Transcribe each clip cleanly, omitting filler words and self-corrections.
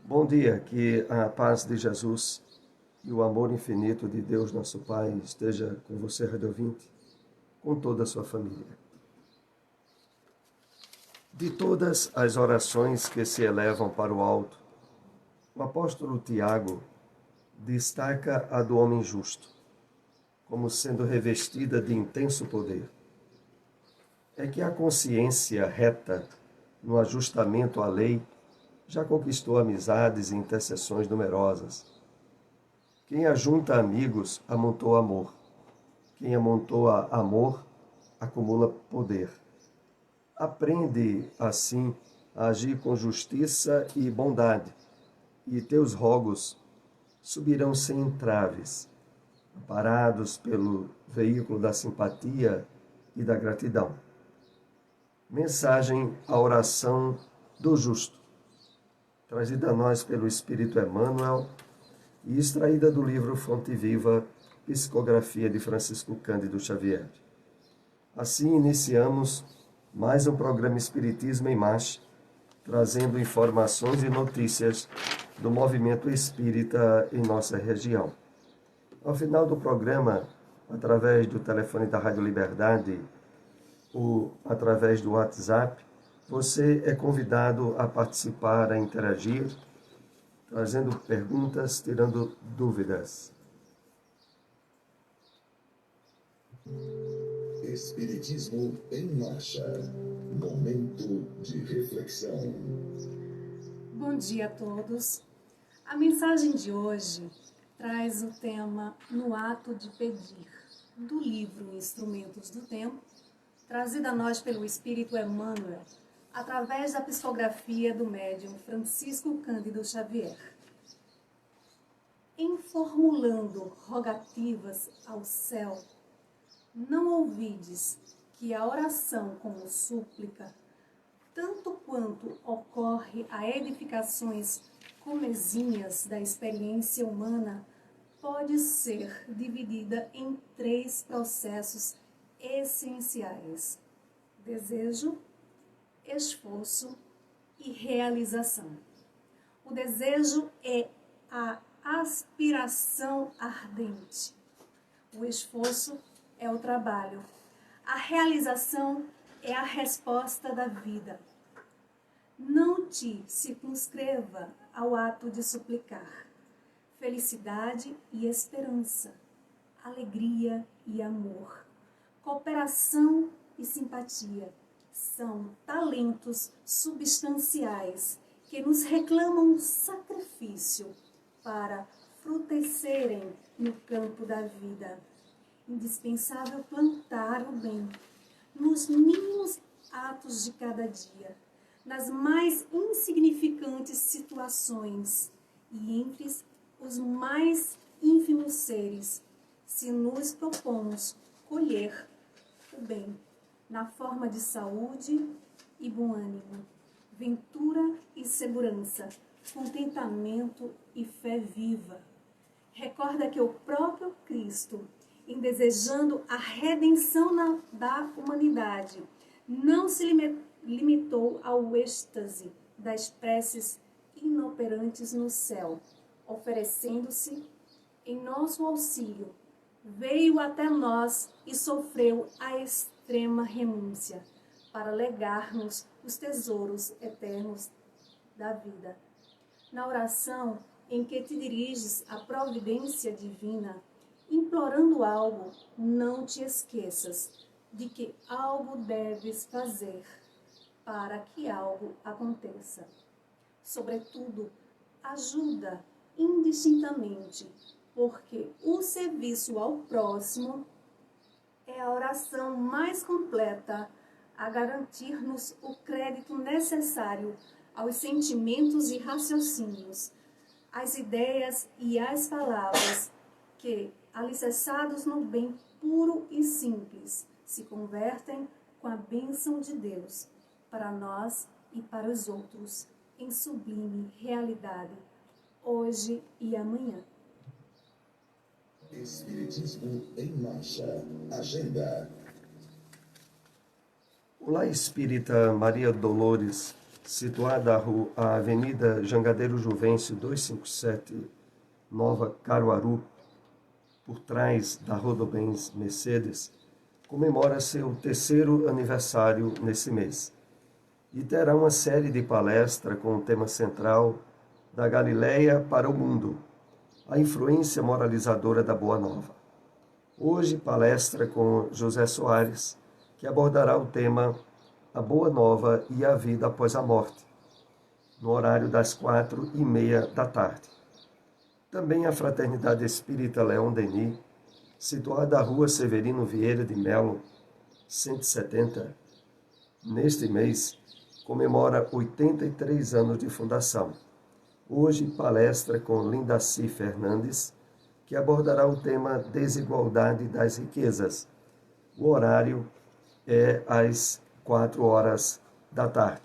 Bom dia, que a paz de Jesus e o amor infinito de Deus, nosso Pai, esteja com você, rádio ouvinte, com toda a sua família. De todas as orações que se elevam para o alto, o apóstolo Tiago destaca a do homem justo, como sendo revestida de intenso poder. É que a consciência reta no ajustamento à lei já conquistou amizades e intercessões numerosas. Quem ajunta amigos, amontoa amor. Quem amontoa amor, acumula poder. Aprende, assim, a agir com justiça e bondade, e teus rogos subirão sem entraves, amparados pelo veículo da simpatia e da gratidão. Mensagem à oração do justo, trazida a nós pelo Espírito Emmanuel e extraída do livro Fonte Viva, Psicografia de Francisco Cândido Xavier. Assim iniciamos mais um programa Espiritismo em Marcha, trazendo informações e notícias do movimento espírita em nossa região. Ao final do programa, através do telefone da Rádio Liberdade ou através do WhatsApp, você é convidado a participar, a interagir, trazendo perguntas, tirando dúvidas. Espiritismo em Marcha. Momento de reflexão. Bom dia a todos. A mensagem de hoje traz o tema No Ato de Pedir, do livro Instrumentos do Tempo, trazido a nós pelo Espírito Emmanuel, através da psicografia do médium Francisco Cândido Xavier. Em formulando rogativas ao céu, não ouvides que a oração como súplica, tanto quanto ocorre a edificações comezinhas da experiência humana, pode ser dividida em 3 processos essenciais: desejo, esforço e realização. O desejo é a aspiração ardente. O esforço é o trabalho. A realização é a resposta da vida. Não te circunscreva ao ato de suplicar. Felicidade e esperança, alegria e amor, cooperação e simpatia são talentos substanciais que nos reclamam sacrifício para frutecerem no campo da vida. Indispensável plantar o bem nos mínimos atos de cada dia, nas mais insignificantes situações e entre os mais ínfimos seres, se nos propomos colher o bem na forma de saúde e bom ânimo, ventura e segurança, contentamento e fé viva. Recorda que o próprio Cristo, em desejando a redenção da humanidade, não se limitou ao êxtase das preces inoperantes no céu, oferecendo-se em nosso auxílio, veio até nós e sofreu a extrema renúncia para legar-nos os tesouros eternos da vida. Na oração em que te diriges à providência divina, implorando algo, não te esqueças de que algo deves fazer para que algo aconteça. Sobretudo, ajuda indistintamente, porque o serviço ao próximo é a oração mais completa a garantir-nos o crédito necessário aos sentimentos e raciocínios, às ideias e às palavras que, alicerçados no bem puro e simples, se convertem com a bênção de Deus para nós e para os outros em sublime realidade, hoje e amanhã. Espiritismo em Marcha. Agenda. Olá, espírita Maria Dolores, situada a Avenida Jangadeiro Juvencio 257, Nova Caruaru, por trás da Rodobens Mercedes, comemora seu 3º aniversário nesse mês. E terá uma série de palestras com o tema central da Galileia para o mundo, a influência moralizadora da Boa Nova. Hoje, palestra com José Soares, que abordará o tema A Boa Nova e a Vida Após a Morte, no horário das 4h30 da tarde. Também a Fraternidade Espírita Leon Denis, situada à Rua Severino Vieira de Melo, 170, neste mês, comemora 83 anos de fundação. Hoje, palestra com Lindaci Fernandes, que abordará o tema Desigualdade das Riquezas. O horário é às 4h da tarde.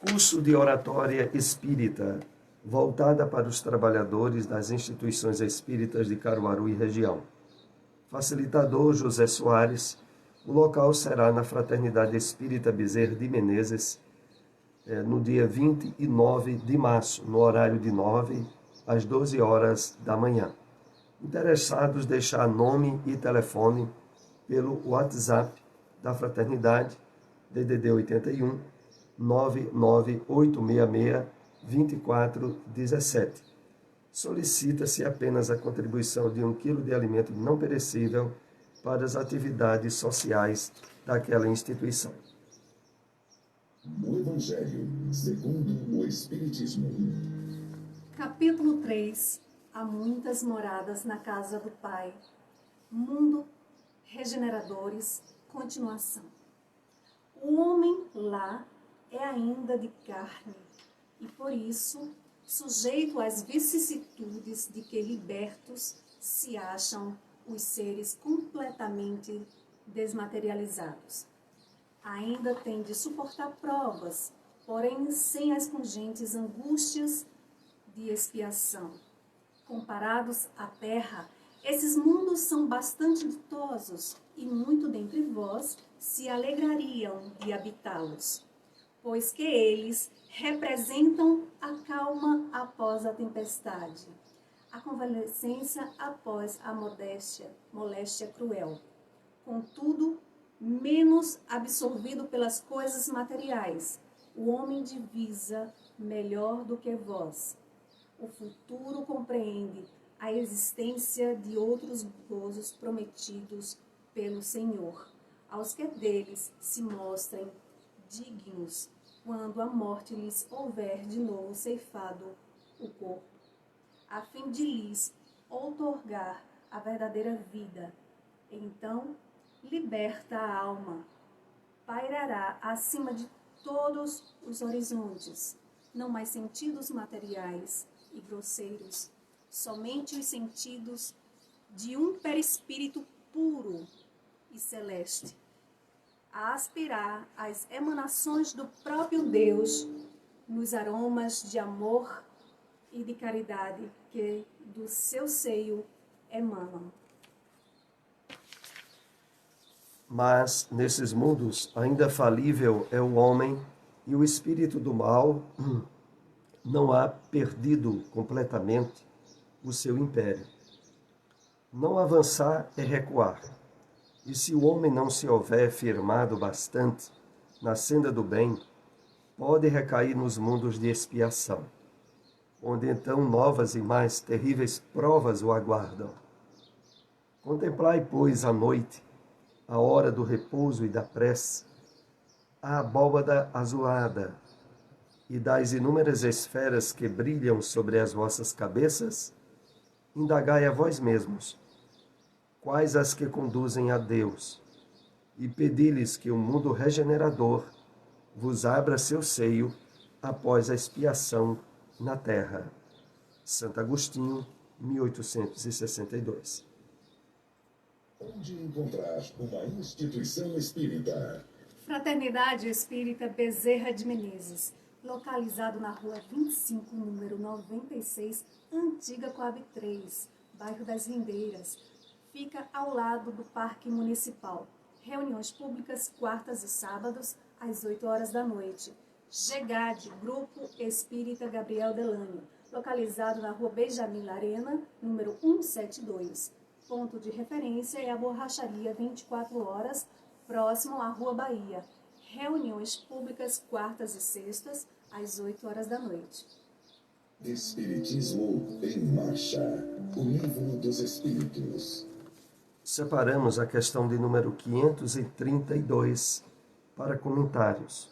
Curso de Oratória Espírita, voltada para os trabalhadores das instituições espíritas de Caruaru e região. Facilitador José Soares. O local será na Fraternidade Espírita Bezerra de Menezes, no dia 29 de março, no horário de 9 às 12h da manhã. Interessados, deixar nome e telefone pelo WhatsApp da Fraternidade, DDD 81 99866 2417. Solicita-se apenas a contribuição de 1 quilo de alimento não perecível para as atividades sociais daquela instituição. No Evangelho segundo o Espiritismo. Capítulo 3. Há muitas moradas na casa do Pai. Mundo, regeneradores, continuação. O homem lá é ainda de carne e, por isso, sujeito às vicissitudes de que libertos se acham os seres completamente desmaterializados. Ainda tem de suportar provas, porém sem as pungentes angústias de expiação. Comparados à terra, esses mundos são bastante ditosos e muito dentre vós se alegrariam de habitá-los, pois que eles representam a calma após a tempestade, a convalescência após a moléstia cruel. Contudo, menos absorvido pelas coisas materiais, o homem divisa melhor do que vós. O futuro compreende a existência de outros gozos prometidos pelo Senhor, aos que deles se mostrem dignos, quando a morte lhes houver de novo ceifado o corpo, a fim de lhes outorgar a verdadeira vida. Então, liberta a alma, pairará acima de todos os horizontes, não mais sentidos materiais e grosseiros, somente os sentidos de um perispírito puro e celeste, a aspirar às emanações do próprio Deus, nos aromas de amor e de caridade que do seu seio emanam. Mas, nesses mundos, ainda falível é o homem e o espírito do mal não há perdido completamente o seu império. Não avançar é recuar. E se o homem não se houver firmado bastante na senda do bem, pode recair nos mundos de expiação, onde então novas e mais terríveis provas o aguardam. Contemplai, pois, à noite, a hora do repouso e da prece, a abóbada azulada, e das inúmeras esferas que brilham sobre as vossas cabeças, indagai a vós mesmos, quais as que conduzem a Deus, e pedi-lhes que o mundo regenerador vos abra seu seio após a expiação na terra. Santo Agostinho, 1862. Onde encontrar uma instituição espírita? Fraternidade Espírita Bezerra de Menezes, localizado na Rua 25, número 96, Antiga Coab 3, bairro das Lindeiras. Fica ao lado do Parque Municipal. Reuniões públicas quartas e sábados, às 8 horas da noite. GEGAD, Grupo Espírita Gabriel Delânio, localizado na rua Benjamin Larena, número 172. Ponto de referência é a Borracharia 24 horas, próximo à Rua Bahia. Reuniões públicas quartas e sextas, às 8 horas da noite. Espiritismo em Marcha, o livro dos Espíritos. Separamos a questão de número 532 para comentários.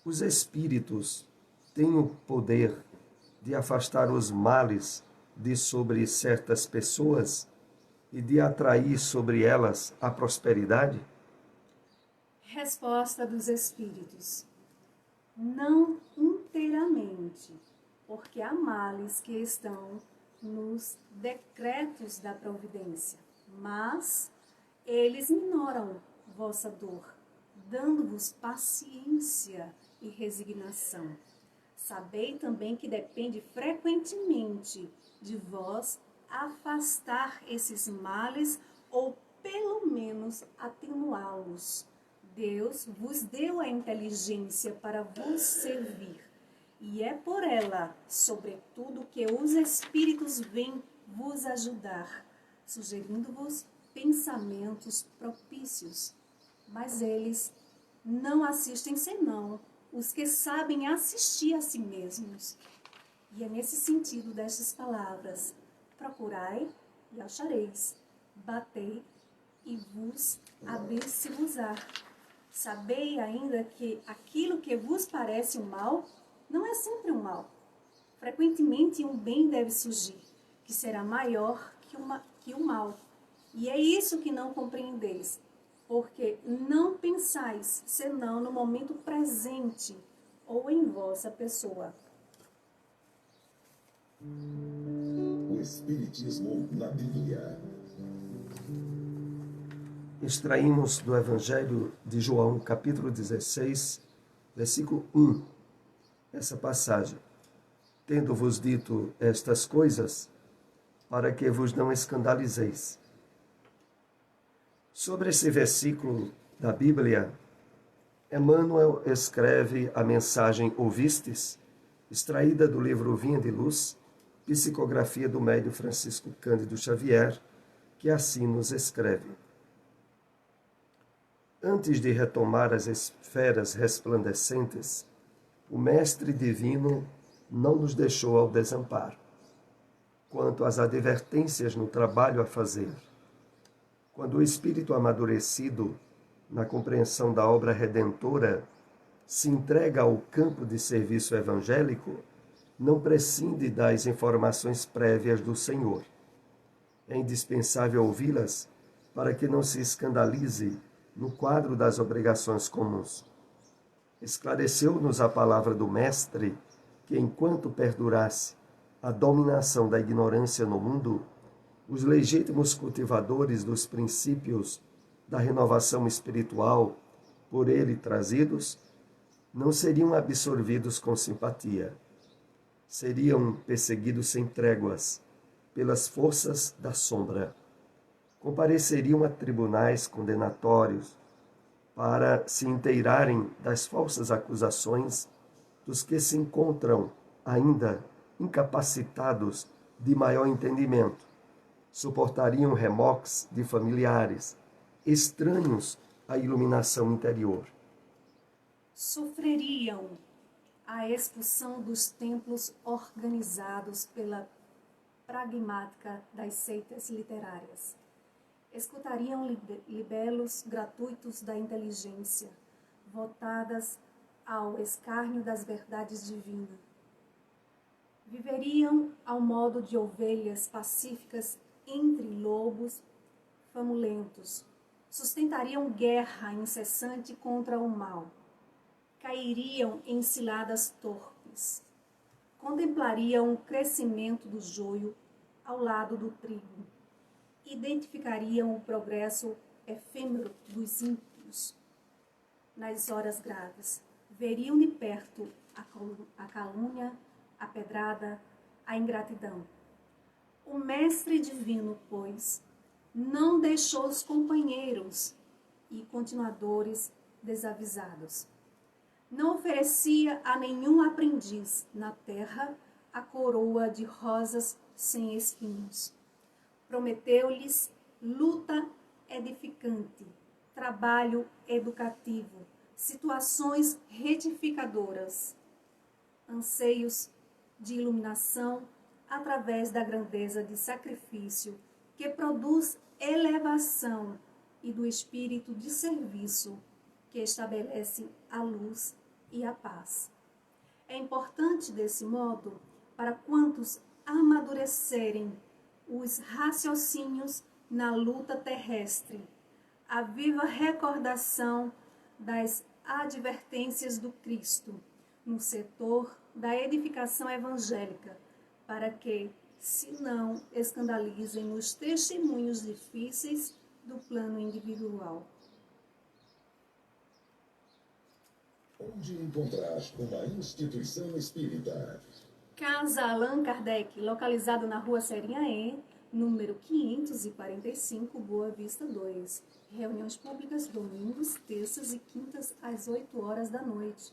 Os espíritos têm o poder de afastar os males de sobre certas pessoas e de atrair sobre elas a prosperidade? Resposta dos espíritos: não inteiramente, porque há males que estão nos decretos da providência, mas eles minoram vossa dor, dando-vos paciência e resignação. Sabei também que depende frequentemente de vós afastar esses males ou pelo menos atenuá-los. Deus vos deu a inteligência para vos servir, e é por ela, sobretudo, que os espíritos vêm vos ajudar, sugerindo-vos pensamentos propícios. Mas eles não assistem senão os que sabem assistir a si mesmos. E é nesse sentido destas palavras: procurai e achareis, batei e vos abrir-se-vos-á. Sabei ainda que aquilo que vos parece um mal, não é sempre um mal. Frequentemente um bem deve surgir, que será maior que o mal. E é isso que não compreendeis, porque não pensais senão no momento presente ou em vossa pessoa. O Espiritismo na Bíblia. Extraímos do Evangelho de João, capítulo 16, versículo 1, essa passagem. Tendo-vos dito estas coisas, para que vos não escandalizeis. Sobre esse versículo da Bíblia, Emmanuel escreve a mensagem Ouvistes, extraída do livro Vinha de Luz, psicografia do médium Francisco Cândido Xavier, que assim nos escreve. Antes de retomar as esferas resplandecentes, o Mestre Divino não nos deixou ao desamparo. Quanto às advertências no trabalho a fazer, quando o espírito amadurecido, na compreensão da obra redentora, se entrega ao campo de serviço evangélico, não prescinde das informações prévias do Senhor. É indispensável ouvi-las para que não se escandalize no quadro das obrigações comuns. Esclareceu-nos a palavra do Mestre que, enquanto perdurasse a dominação da ignorância no mundo, os legítimos cultivadores dos princípios da renovação espiritual, por ele trazidos, não seriam absorvidos com simpatia. Seriam perseguidos sem tréguas pelas forças da sombra. Compareceriam a tribunais condenatórios para se inteirarem das falsas acusações dos que se encontram ainda incapacitados de maior entendimento. Suportariam remoques de familiares, estranhos à iluminação interior. Sofreriam a expulsão dos templos organizados pela pragmática das seitas literárias. Escutariam libelos gratuitos da inteligência, votadas ao escárnio das verdades divinas. Viveriam ao modo de ovelhas pacíficas entre lobos famulentos. Sustentariam guerra incessante contra o mal. Cairiam em ciladas torpes. Contemplariam o crescimento do joio ao lado do trigo. Identificariam o progresso efêmero dos ímpios. Nas horas graves, veriam de perto a calúnia, a pedrada, a ingratidão. O Mestre Divino, pois, não deixou os companheiros e continuadores desavisados. Não oferecia a nenhum aprendiz na terra a coroa de rosas sem espinhos. Prometeu-lhes luta edificante, trabalho educativo, situações retificadoras, anseios de iluminação através da grandeza de sacrifício que produz elevação e do espírito de serviço que estabelece a luz e a paz. É importante, desse modo, para quantos amadurecerem os raciocínios na luta terrestre, a viva recordação das advertências do Cristo no setor da edificação evangélica, para que se não escandalizem nos testemunhos difíceis do plano individual. Onde encontrar uma instituição espírita? Casa Allan Kardec, localizado na Rua Serinhaém, número 545, Boa Vista 2. Reuniões públicas domingos, terças e quintas às 8 horas da noite.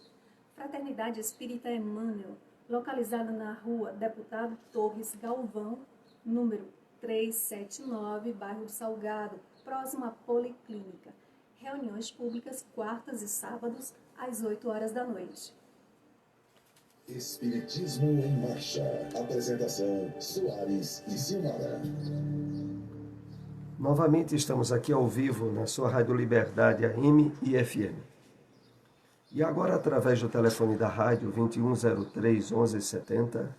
Fraternidade Espírita Emmanuel, localizada na Rua Deputado Torres Galvão, número 379, bairro do Salgado, próximo à Policlínica. Reuniões públicas quartas e sábados às 8 horas da noite. Espiritismo em Marcha. Apresentação: Soares e Silmara. Novamente estamos aqui ao vivo na sua Rádio Liberdade AM e FM. E agora, através do telefone da rádio 2103 1170,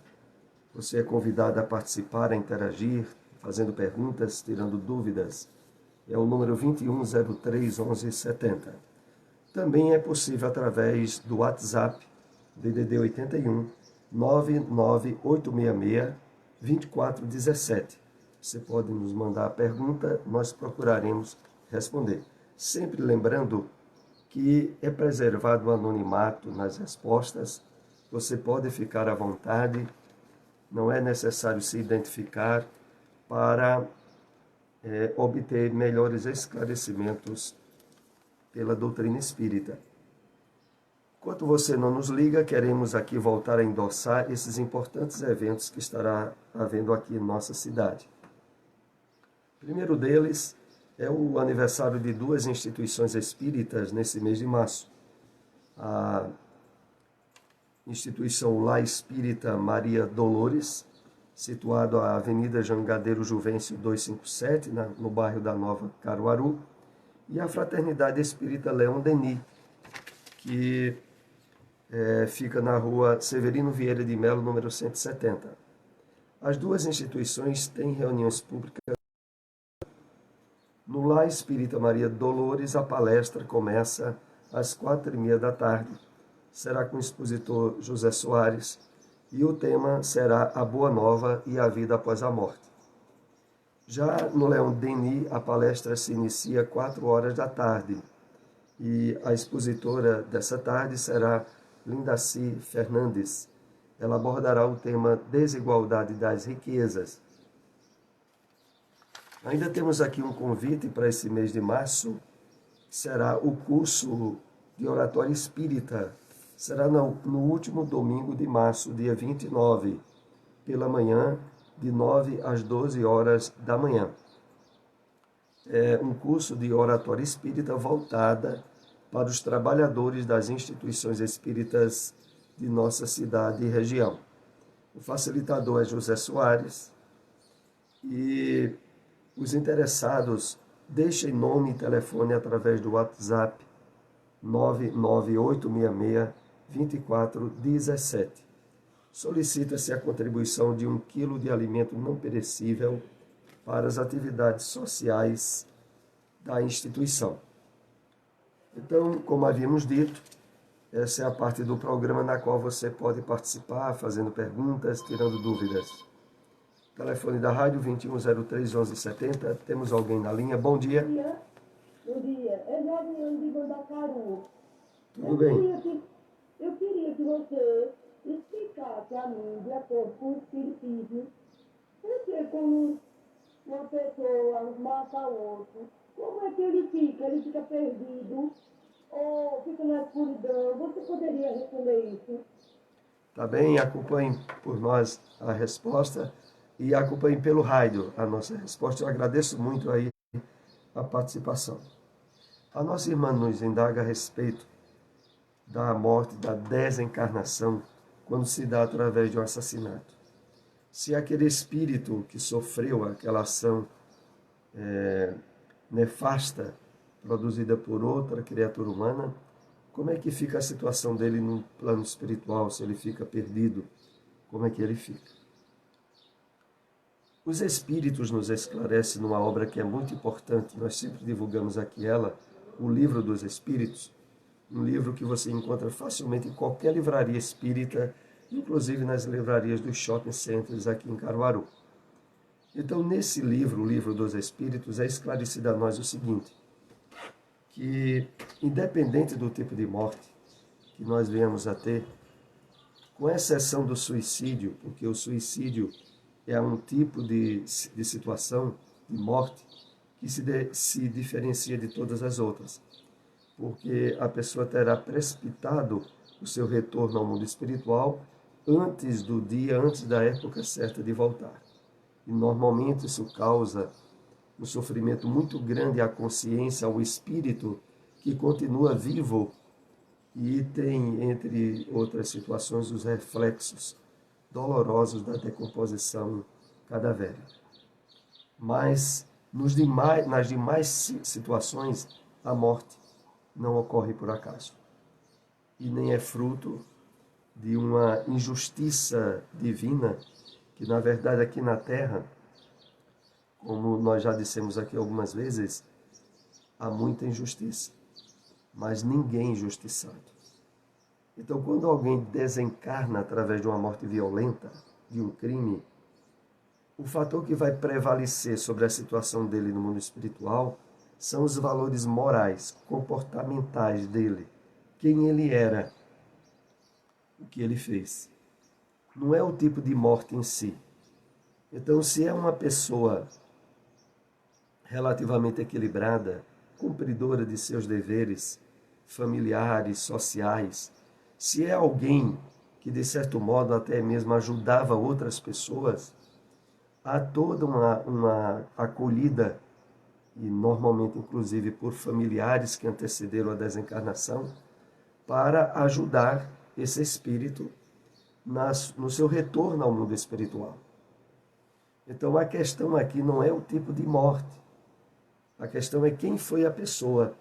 você é convidado a participar, a interagir, fazendo perguntas, tirando dúvidas. É o número 2103 1170. Também é possível através do WhatsApp, DDD 81 99866 2417. Você pode nos mandar a pergunta, nós procuraremos responder. Sempre lembrando que é preservado o anonimato nas respostas, você pode ficar à vontade, não é necessário se identificar para obter melhores esclarecimentos pela doutrina espírita. Enquanto você não nos liga, queremos aqui voltar a endossar esses importantes eventos que estará havendo aqui em nossa cidade. O primeiro deles é o aniversário de duas instituições espíritas nesse mês de março. A instituição Lar Espírita Maria Dolores, situado à Avenida Jangadeiro Juvencio 257, no bairro da Nova Caruaru, e a Fraternidade Espírita Leon Denis, que fica na rua Severino Vieira de Melo, número 170. As duas instituições têm reuniões públicas. No Lar Espírita Maria Dolores, a palestra começa às 4h30 da tarde. Será com o expositor José Soares e o tema será a Boa Nova e a Vida após a Morte. Já no Leon Denis, a palestra se inicia às 4 horas da tarde e a expositora dessa tarde será Lindaci Fernandes. Ela abordará o tema Desigualdade das Riquezas. Ainda temos aqui um convite para esse mês de março, que será o curso de oratória espírita. Será no último domingo de março, dia 29, pela manhã, de 9 às 12 horas da manhã. É um curso de oratória espírita voltada para os trabalhadores das instituições espíritas de nossa cidade e região. O facilitador é José Soares e os interessados deixem nome e telefone através do WhatsApp 99866-2417. Solicita-se a contribuição de 1 quilo de alimento não perecível para as atividades sociais da instituição. Então, como havíamos dito, essa é a parte do programa na qual você pode participar, fazendo perguntas, tirando dúvidas. Telefone da rádio 2103 1170. Temos alguém na linha. Bom dia. Bom dia. É Jadiane de Mandacaru. Tudo bem? Eu queria que você explicasse a mim, de acordo com o espiritismo, porque quando uma pessoa mata outro, como é que ele fica? Ele fica perdido ou fica na escuridão? Você poderia responder isso? Tá bem? Acompanhem por nós a resposta e acompanhem pelo rádio a nossa resposta. Eu agradeço muito aí a participação. A nossa irmã nos indaga a respeito da morte, da desencarnação, quando se dá através de um assassinato. Se aquele espírito que sofreu aquela ação nefasta produzida por outra criatura humana, como é que fica a situação dele no plano espiritual? Se ele fica perdido, como é que ele fica? Os Espíritos nos esclarecem numa obra que é muito importante, nós sempre divulgamos aqui ela, o Livro dos Espíritos, um livro que você encontra facilmente em qualquer livraria espírita, inclusive nas livrarias dos shopping centers aqui em Caruaru. Então, nesse livro, o Livro dos Espíritos, é esclarecido a nós o seguinte, que independente do tipo de morte que nós viemos a ter, com exceção do suicídio, porque o suicídio é um tipo de situação de morte que se diferencia de todas as outras, porque a pessoa terá precipitado o seu retorno ao mundo espiritual antes da época certa de voltar. E normalmente isso causa um sofrimento muito grande à consciência, ao espírito que continua vivo e tem, entre outras situações, os reflexos dolorosos da decomposição cadavérica. Mas nas demais situações, a morte não ocorre por acaso e nem é fruto de uma injustiça divina que, na verdade, aqui na Terra, como nós já dissemos aqui algumas vezes, há muita injustiça, mas ninguém é injustiçado. Então, quando alguém desencarna através de uma morte violenta, de um crime, o fator que vai prevalecer sobre a situação dele no mundo espiritual são os valores morais, comportamentais dele, quem ele era, o que ele fez. Não é o tipo de morte em si. Então, se é uma pessoa relativamente equilibrada, cumpridora de seus deveres familiares, sociais, se é alguém que, de certo modo, até mesmo ajudava outras pessoas, há toda uma acolhida, e normalmente, inclusive, por familiares que antecederam a desencarnação, para ajudar esse espírito no seu retorno ao mundo espiritual. Então, a questão aqui não é o tipo de morte. A questão é quem foi a pessoa.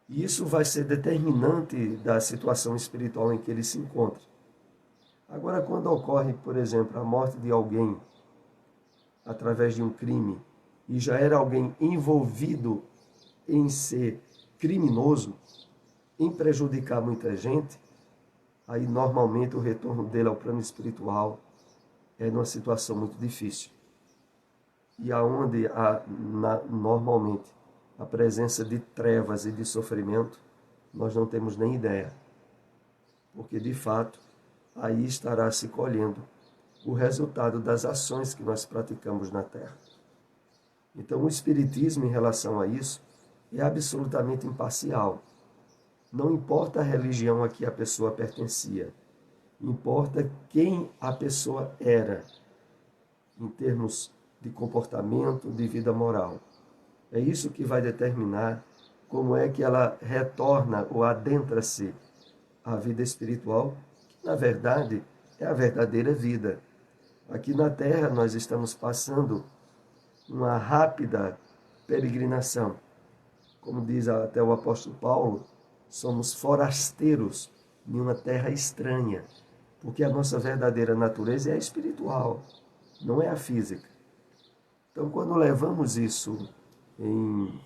E isso vai ser determinante da situação espiritual em que ele se encontra. Agora, quando ocorre, por exemplo, a morte de alguém através de um crime, e já era alguém envolvido em ser criminoso, em prejudicar muita gente, aí normalmente o retorno dele ao plano espiritual é numa situação muito difícil. E aonde há normalmente a presença de trevas e de sofrimento, nós não temos nem ideia. Porque, de fato, aí estará se colhendo o resultado das ações que nós praticamos na Terra. Então, o Espiritismo, em relação a isso, é absolutamente imparcial. Não importa a religião a que a pessoa pertencia, importa quem a pessoa era, em termos de comportamento, de vida moral. É isso que vai determinar como é que ela retorna ou adentra-se à vida espiritual, que na verdade é a verdadeira vida. Aqui na Terra nós estamos passando uma rápida peregrinação. Como diz até o apóstolo Paulo, somos forasteiros em uma terra estranha, porque a nossa verdadeira natureza é a espiritual, não é a física. Então, quando levamos isso em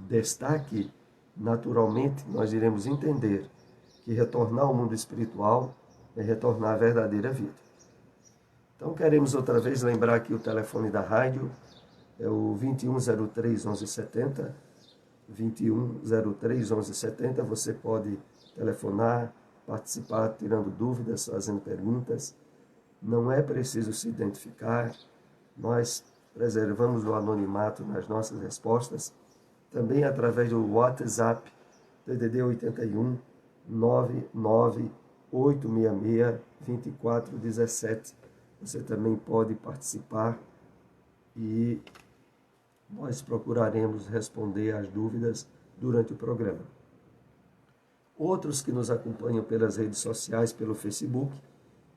destaque, naturalmente nós iremos entender que retornar ao mundo espiritual é retornar à verdadeira vida. Então, queremos outra vez lembrar aqui o telefone da rádio, é o 2103 1170, 2103 1170, você pode telefonar, participar, tirando dúvidas, fazendo perguntas. Não é preciso se identificar, nós preservamos o anonimato nas nossas respostas, também através do WhatsApp, DDD 81 99866-2417. Você também pode participar e nós procuraremos responder às dúvidas durante o programa. Outros que nos acompanham pelas redes sociais, pelo Facebook,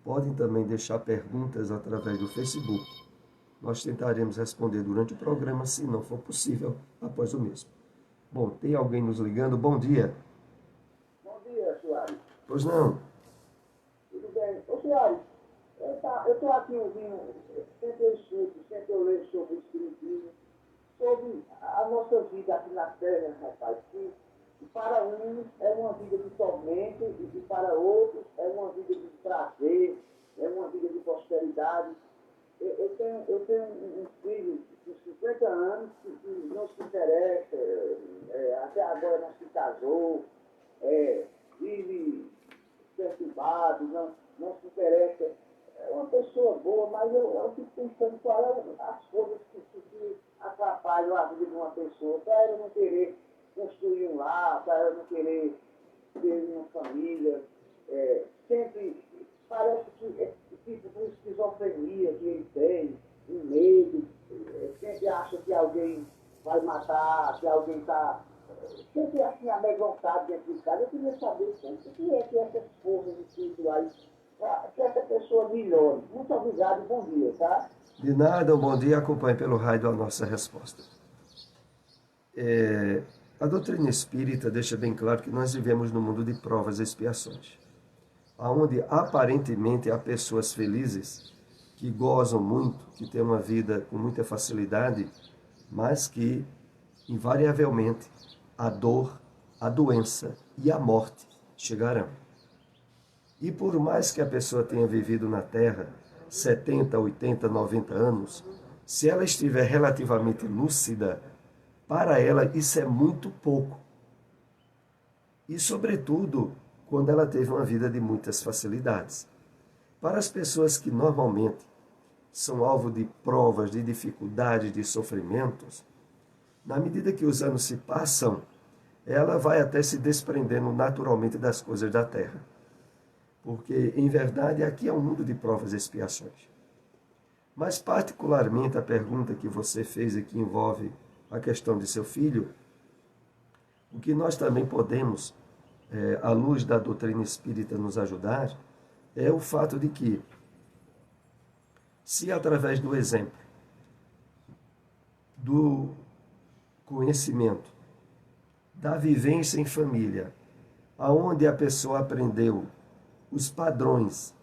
podem também deixar perguntas através do Facebook. Nós tentaremos responder durante o programa, se não for possível, após o mesmo. Bom, tem alguém nos ligando? Bom dia. Bom dia, Soares. Pois não. Tudo bem? Ô, Soares, eu estou aqui ouvindo, sempre eu escuto, sempre eu leio sobre o Espiritismo, sobre a nossa vida aqui na Terra, rapaz, que para uns é uma vida de tormento e para outros é uma vida de prazer, é uma vida de prosperidade. Eu tenho um filho de 50 anos que não se interessa, até agora não se casou, vive perturbado, não se interessa. É uma pessoa boa, mas eu fico pensando qual é as coisas que atrapalham a vida de uma pessoa, para ela não querer construir um lar, para ela não querer ter uma família. Sempre parece que é tipo de esquizofrenia que ele tem, um medo, sempre acha que alguém vai matar, que alguém está sempre assim amedrontado dentro de casa. Eu queria saber o que é que essas forças espirituais, para que essa pessoa melhore. Muito obrigado e bom dia, tá? De nada, um bom dia. Acompanhe pelo rádio a nossa resposta. A doutrina espírita deixa bem claro que nós vivemos num mundo de provas e expiações, onde aparentemente há pessoas felizes, que gozam muito, que têm uma vida com muita facilidade, mas que, invariavelmente, a dor, a doença e a morte chegarão. E por mais que a pessoa tenha vivido na Terra 70, 80, 90 anos, se ela estiver relativamente lúcida, para ela isso é muito pouco. E, sobretudo, quando ela teve uma vida de muitas facilidades. Para as pessoas que normalmente são alvo de provas, de dificuldades, de sofrimentos, na medida que os anos se passam, ela vai até se desprendendo naturalmente das coisas da terra. Porque, em verdade, aqui é um mundo de provas e expiações. Mas, particularmente, a pergunta que você fez e que envolve a questão de seu filho, o que nós também podemos, à luz da doutrina espírita, nos ajudar, é o fato de que, se através do exemplo, do conhecimento, da vivência em família, aonde a pessoa aprendeu os padrões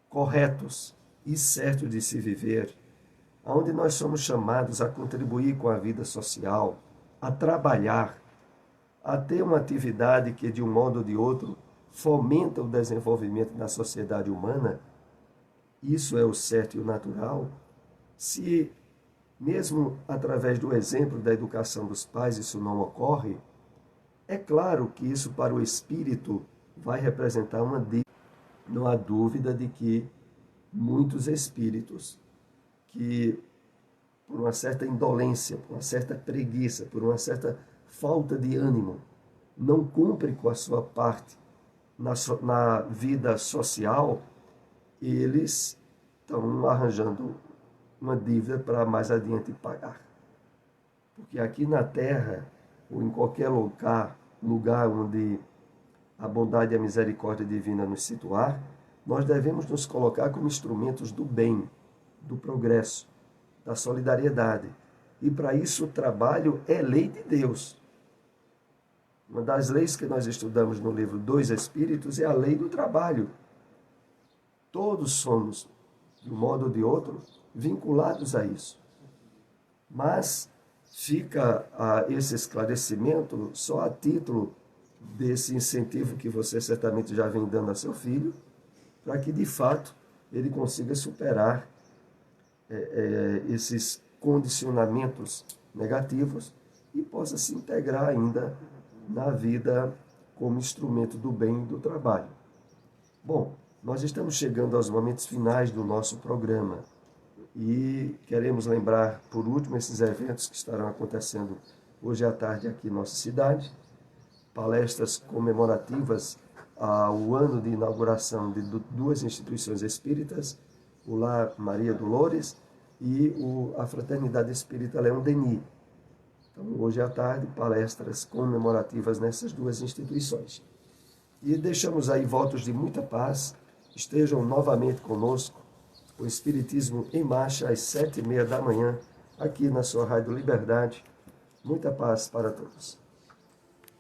corretos e certos de se viver, aonde nós somos chamados a contribuir com a vida social, a trabalhar, a ter uma atividade que, de um modo ou de outro, fomenta o desenvolvimento da sociedade humana, isso é o certo e o natural. Se, mesmo através do exemplo da educação dos pais, isso não ocorre, é claro que isso para o espírito vai representar uma dívida. Não há dúvida de que muitos espíritos que, por uma certa indolência, por uma certa preguiça, por uma certa falta de ânimo, não cumprem com a sua parte na vida social, eles estão arranjando uma dívida para mais adiante pagar. Porque aqui na Terra, ou em qualquer lugar onde a bondade e a misericórdia divina nos situar, nós devemos nos colocar como instrumentos do bem, do progresso, da solidariedade. E para isso o trabalho é lei de Deus. Uma das leis que nós estudamos no livro Dois Espíritos é a lei do trabalho. Todos somos, de um modo ou de outro, vinculados a isso. Mas fica esse esclarecimento só a título desse incentivo que você certamente já vem dando a seu filho, para que, de fato, ele consiga superar esses condicionamentos negativos e possa se integrar ainda na vida como instrumento do bem e do trabalho. Bom, nós estamos chegando aos momentos finais do nosso programa e queremos lembrar, por último, esses eventos que estarão acontecendo hoje à tarde aqui em nossa cidade, palestras comemorativas ao ano de inauguração de duas instituições espíritas, o Lar Maria Dolores e a Fraternidade Espírita Leão Denis. Então, hoje à tarde, palestras comemorativas nessas duas instituições. E deixamos aí votos de muita paz. Estejam novamente conosco. O Espiritismo em Marcha, às 7h30 da manhã, aqui na sua Rádio Liberdade. Muita paz para todos.